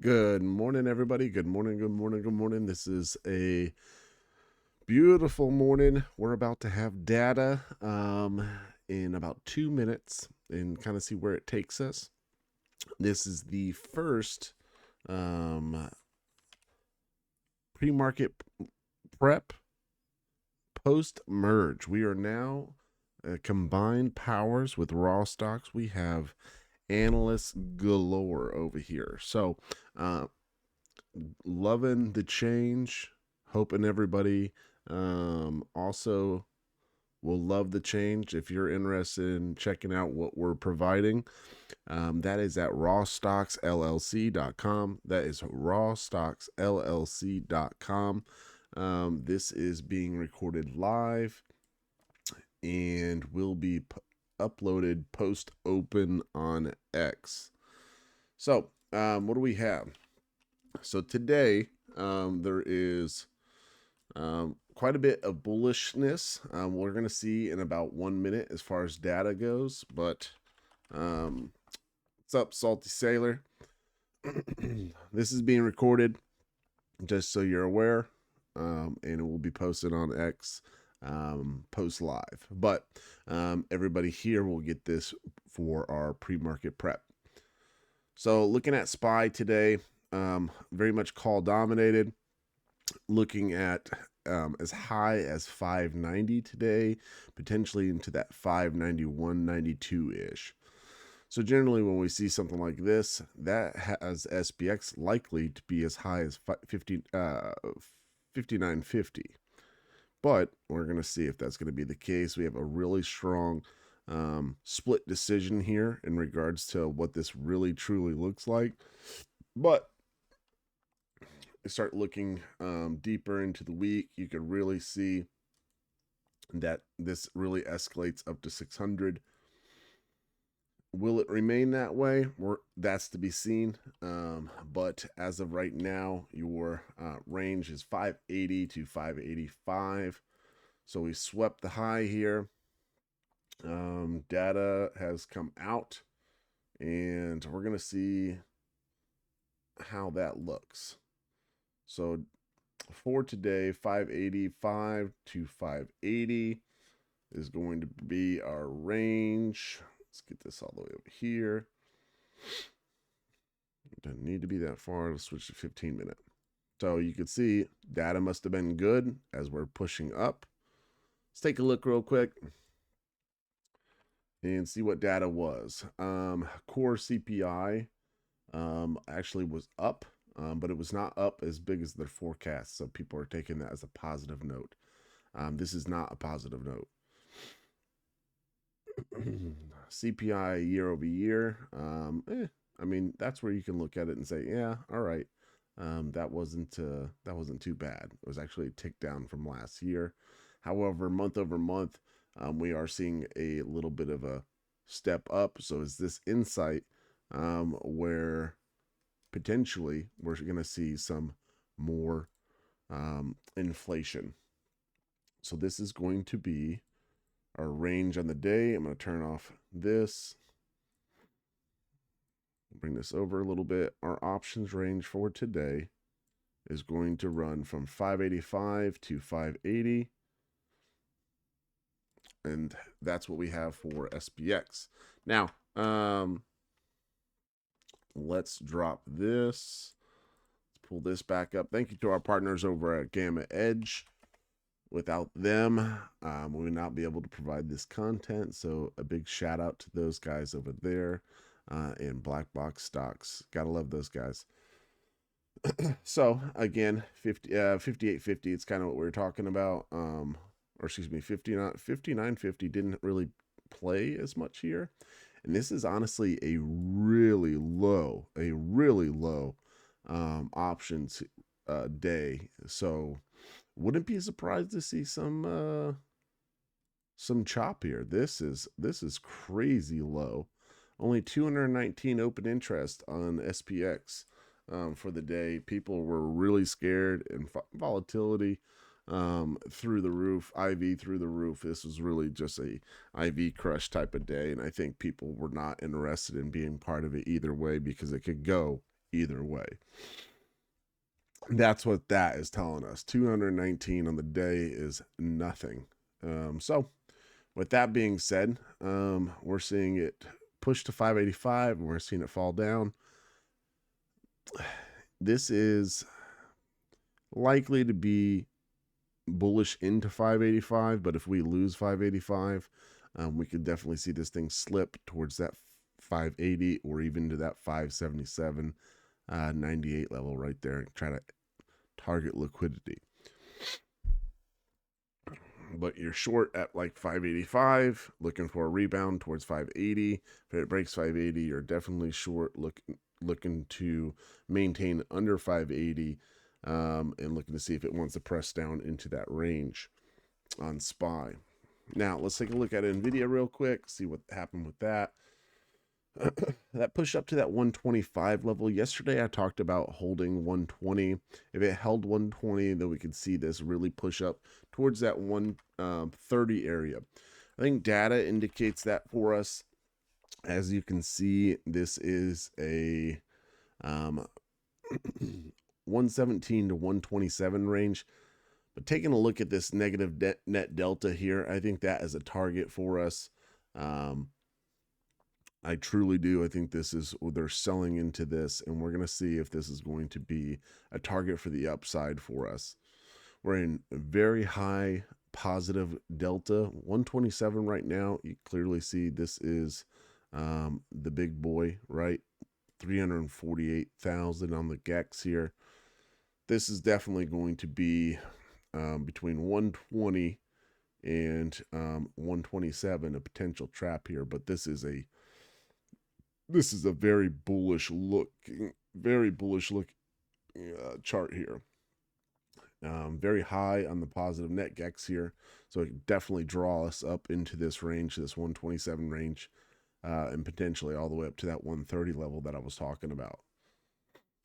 Good morning, everybody. Good morning, good morning, good morning. This is a beautiful morning. We're about to have data in about 2 minutes and kind of see where it takes us. This is the first um, pre market prep post merge. We are now combined powers with raw stocks. We have analysts galore over here. So, uh, loving the change. Hoping everybody also will love the change. If you're interested in checking out what we're providing, that is at rawstocksllc.com. That is rawstocksllc.com. This is being recorded live and will be uploaded post open on X. So, what do we have? So today, there is quite a bit of bullishness. We're going to see in about 1 minute as far as data goes. But what's up, Salty Sailor? This is being recorded just so you're aware, and it will be posted on X post live. But everybody here will get this for our pre market prep. So looking at SPY today, very much call dominated. Looking at as high as 590 today, potentially into that 591.92 ish. So generally, when we see something like this, that has SPX likely to be as high as 59.50. But we're going to see if that's going to be the case. We have a really strong split decision here in regards to what this really truly looks like. But start looking deeper into the week, you could really see that this really escalates up to 600. Will it remain that way? That's to be seen. But as of right now, your range is 580 to 585. So we swept the high here. Data has come out, and we're going to see how that looks. So for today, 585 to 580 is going to be our range. Let's get this all the way over here. Doesn't need to be that far. Let's switch to 15-minute. So you can see data must have been good as we're pushing up. Let's take a look real quick and see what data was. Core CPI actually was up, but it was not up as big as their forecast. So people are taking that as a positive note. This is not a positive note. CPI year over year. I mean, that's where you can look at it and say, yeah, all right, that wasn't too bad. It was actually a tick down from last year. However, month over month, we are seeing a little bit of a step up. So is this insight where potentially we're going to see some more inflation? So this is going to be our range on the day. I'm going to turn off this. Bring this over a little bit. Our options range for today is going to run from 585 to 580. And that's what we have for SPX. Now, let's drop this. Let's pull this back up. Thank you to our partners over at Gamma Edge. Without them, we would not be able to provide this content. So a big shout out to those guys over there in Black Box Stocks. Gotta love those guys. So again, 58.50. It's kind of what we were talking about. Or excuse me, 59.50 didn't really play as much here. And this is honestly a really low options day. So wouldn't be surprised to see some chop here. This is crazy low. Only 219 open interest on SPX for the day. People were really scared, and volatility through the roof, IV through the roof. This was really just a IV crush type of day, and I think people were not interested in being part of it either way because it could go either way. That's what that is telling us. 219 on the day is nothing. So with that being said, we're seeing it push to 585 and we're seeing it fall down. This is likely to be bullish into 585, but if we lose 585, we could definitely see this thing slip towards that 580 or even to that 577, 98 level right there and try to target liquidity. But you're short at like 585, looking for a rebound towards 580. If it breaks 580, you're definitely short, looking to maintain under 580, and looking to see if it wants to press down into that range on SPY. Now, let's take a look at NVIDIA real quick, see what happened with that. That pushed up to that 125 level. Yesterday, I talked about holding 120. If it held 120, then we could see this really push up towards that 130 area. I think data indicates that for us. As you can see, this is a 117 to 127 range. But taking a look at this negative net delta here, I think that is a target for us. I truly do. I think this is, they're selling into this, and we're going to see if this is going to be a target for the upside for us. We're in very high positive delta, 127 right now. You clearly see this is the big boy, right? 348,000 on the GEX here. This is definitely going to be between 120 and 127, a potential trap here, but this is a very bullish looking chart here. Very high on the positive net GEX here, so it can definitely draw us up into this range, this 127 range, and potentially all the way up to that 130 level that I was talking about.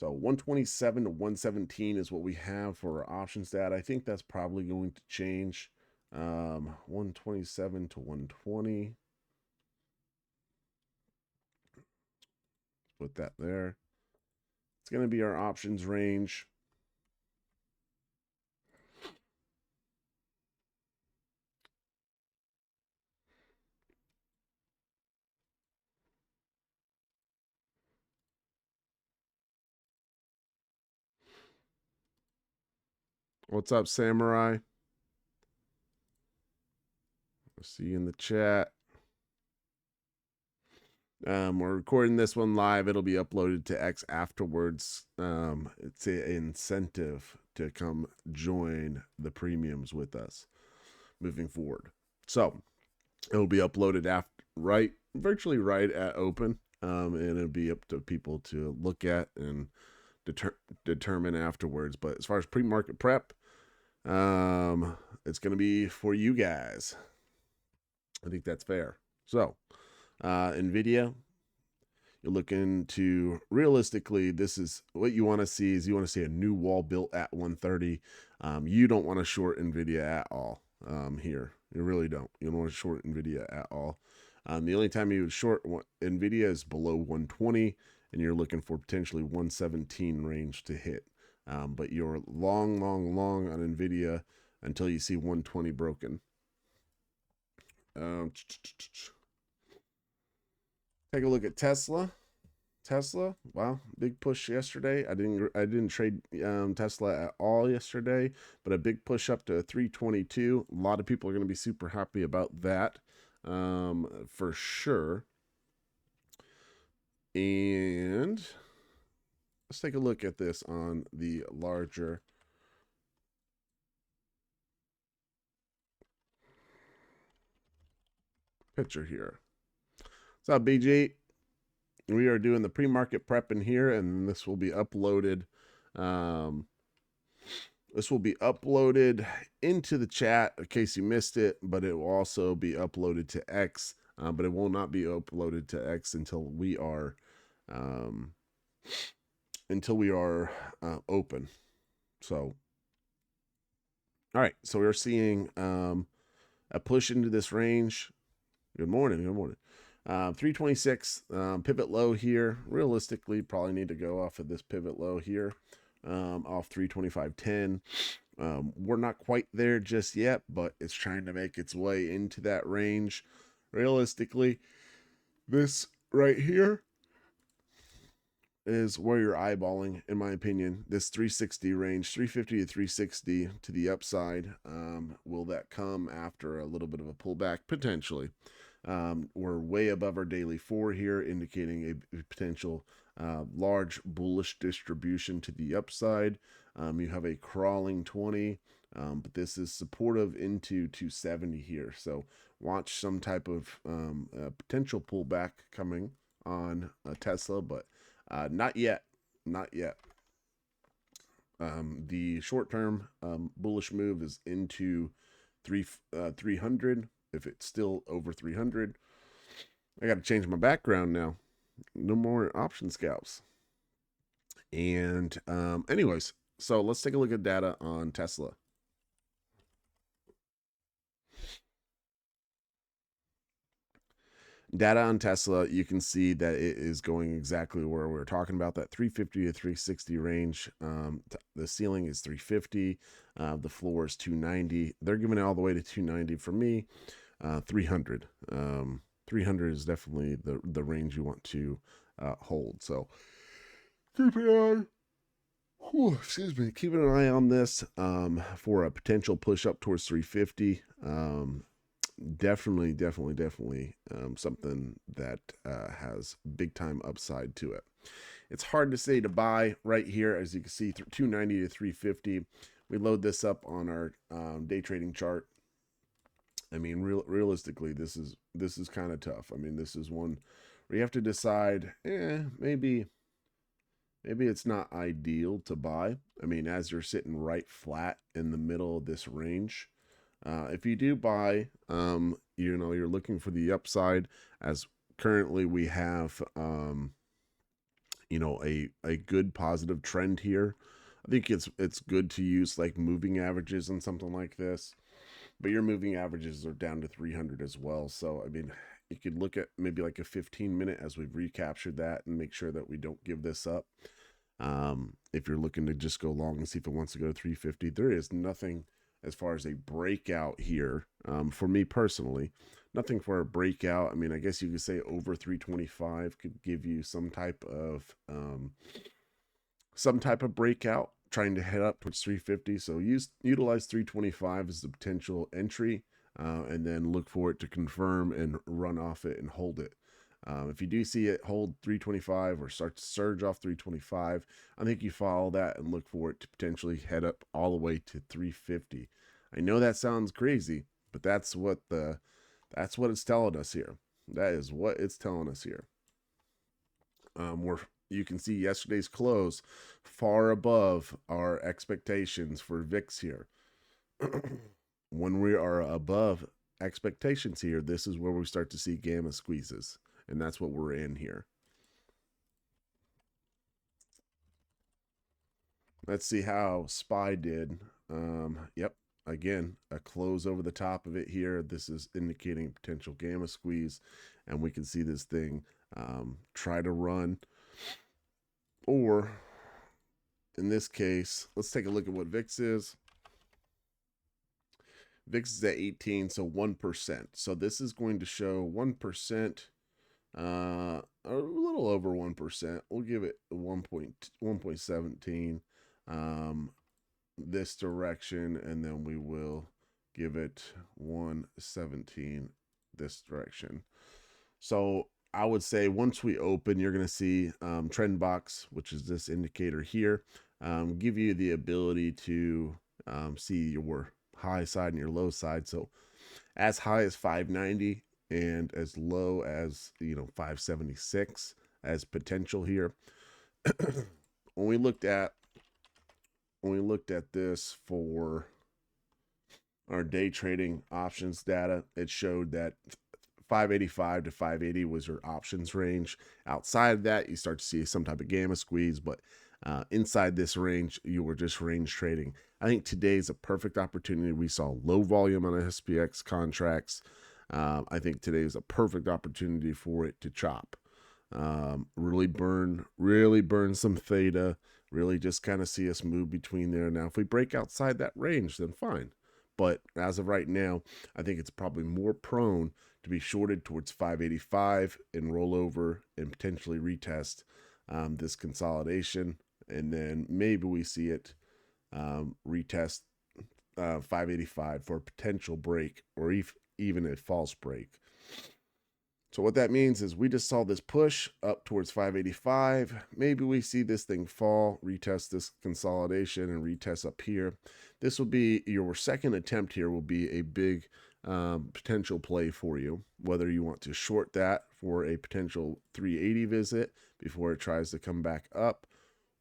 So 127 to 117 is what we have for our options data. I think that's probably going to change. 127 to 120. Put that there. It's going to be our options range. What's up, Samurai? I'll see you in the chat. We're recording this one live. It'll be uploaded to X afterwards. It's an incentive to come join the premiums with us moving forward. So it'll be uploaded after, virtually right at open, and it'll be up to people to look at and determine afterwards. But as far as pre-market prep, it's going to be for you guys. I think that's fair. So NVIDIA, you're looking to, realistically, this is what you want to see, is you want to see a new wall built at 130. You don't want to short NVIDIA at all here. You really don't. You don't want to short NVIDIA at all. The only time you would short NVIDIA is below 120, and you're looking for potentially 117 range to hit. But you're long on NVIDIA until you see 120 broken. Take a look at Tesla. Wow, big push yesterday. I didn't trade Tesla at all yesterday, but a big push up to 322. A lot of people are going to be super happy about that, for sure. And let's take a look at this on the larger picture here. What's up, BG? We are doing the pre-market prep in here, and this will be uploaded. This will be uploaded into the chat in case you missed it, but it will also be uploaded to X. But it will not be uploaded to X until we are open. So, all right. So we're seeing a push into this range. Good morning. 326 pivot low here. Realistically, probably need to go off of this pivot low here, off 325.10. We're not quite there just yet, but it's trying to make its way into that range. Realistically, this right here is where you're eyeballing, in my opinion. This 360 range, 350 to 360 to the upside. Will that come after a little bit of a pullback? Potentially. We're way above our daily 4 here, indicating a potential large bullish distribution to the upside. You have a crawling 20, but this is supportive into 270 here. So watch some type of potential pullback coming on Tesla, but not yet. Not yet. The short-term bullish move is into 300. If it's still over 300, I got to change my background now. No more option scalps. And anyways, so let's take a look at data on Tesla. Data on Tesla, you can see that it is going exactly where we were talking about, that 350 to 360 range. The ceiling is 350. The floor is 290. They're giving it all the way to 290. For me, 300. 300 is definitely the range you want to hold. So keep an eye. Excuse me. Keeping an eye on this for a potential push up towards 350. Definitely something that has big time upside to it. It's hard to say to buy right here, as you can see, 290 to 350. We load this up on our day trading chart. I mean, realistically, this is kind of tough. I mean, this is one where you have to decide, maybe it's not ideal to buy. I mean, as you're sitting right flat in the middle of this range. If you do buy, you're looking for the upside, as currently we have, a good positive trend here. I think it's good to use like moving averages and something like this, but your moving averages are down to 300 as well. So, I mean, you could look at maybe like a 15-minute as we've recaptured that and make sure that we don't give this up. If you're looking to just go long and see if it wants to go to 350, there is nothing as far as a breakout here, for me personally. Nothing for a breakout. I mean, I guess you could say over 325 could give you some type of breakout, trying to head up towards 350. So utilize 325 as the potential entry, and then look for it to confirm and run off it and hold it. If you do see it hold 325 or start to surge off 325, I think you follow that and look for it to potentially head up all the way to 350. I know that sounds crazy, but that's what it's telling us here. That is what it's telling us here. Where you can see yesterday's close far above our expectations for VIX here. When we are above expectations here, this is where we start to see gamma squeezes. And that's what we're in here. Let's see how SPY did. Yep, again, a close over the top of it here. This is indicating potential gamma squeeze. And we can see this thing try to run. Or, in this case, let's take a look at what VIX is. VIX is at 18, so 1%. So this is going to show 1%. A little over 1%. We'll give it 1.17 this direction, and then we will give it 117 this direction. So I would say once we open, you're going to see trend box, which is this indicator here, give you the ability to see your high side and your low side. So as high as 590 and as low as 576 as potential here. when we looked at this for our day trading options data, it showed that 585 to 580 was your options range. Outside of that, you start to see some type of gamma squeeze, but inside this range, you were just range trading. I think today is a perfect opportunity. We saw low volume on SPX contracts. I think today is a perfect opportunity for it to chop. Really burn some theta, really just kind of see us move between there. Now, if we break outside that range, then fine. But as of right now, I think it's probably more prone to be shorted towards 585 and roll over and potentially retest this consolidation. And then maybe we see it retest 585 for a potential break or even a false break. So what that means is we just saw this push up towards 585. Maybe we see this thing fall, retest this consolidation, and retest up here. This will be your second attempt here, will be a big potential play for you, whether you want to short that for a potential 380 visit before it tries to come back up,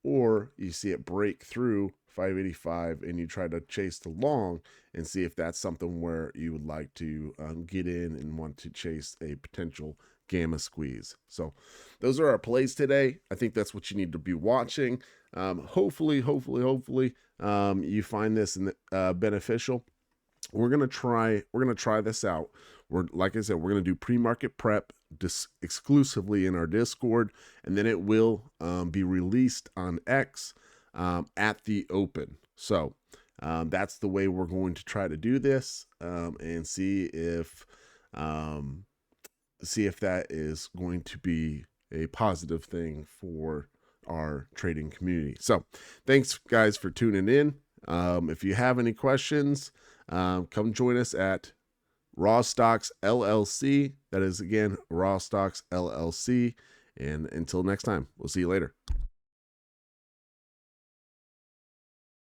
or you see it break through 585 and you try to chase the long and see if that's something where you would like to get in and want to chase a potential gamma squeeze. So those are our plays today. I think that's what you need to be watching. Hopefully you find this beneficial. We're gonna try this out. Like I said, we're gonna do pre-market prep exclusively in our Discord, and then it will be released on X at the open. So that's the way we're going to try to do this, and see if that is going to be a positive thing for our trading community. So thanks guys for tuning in. If you have any questions, come join us at Raw Stocks LLC. That is, again, Raw Stocks LLC. And until next time, we'll see you later.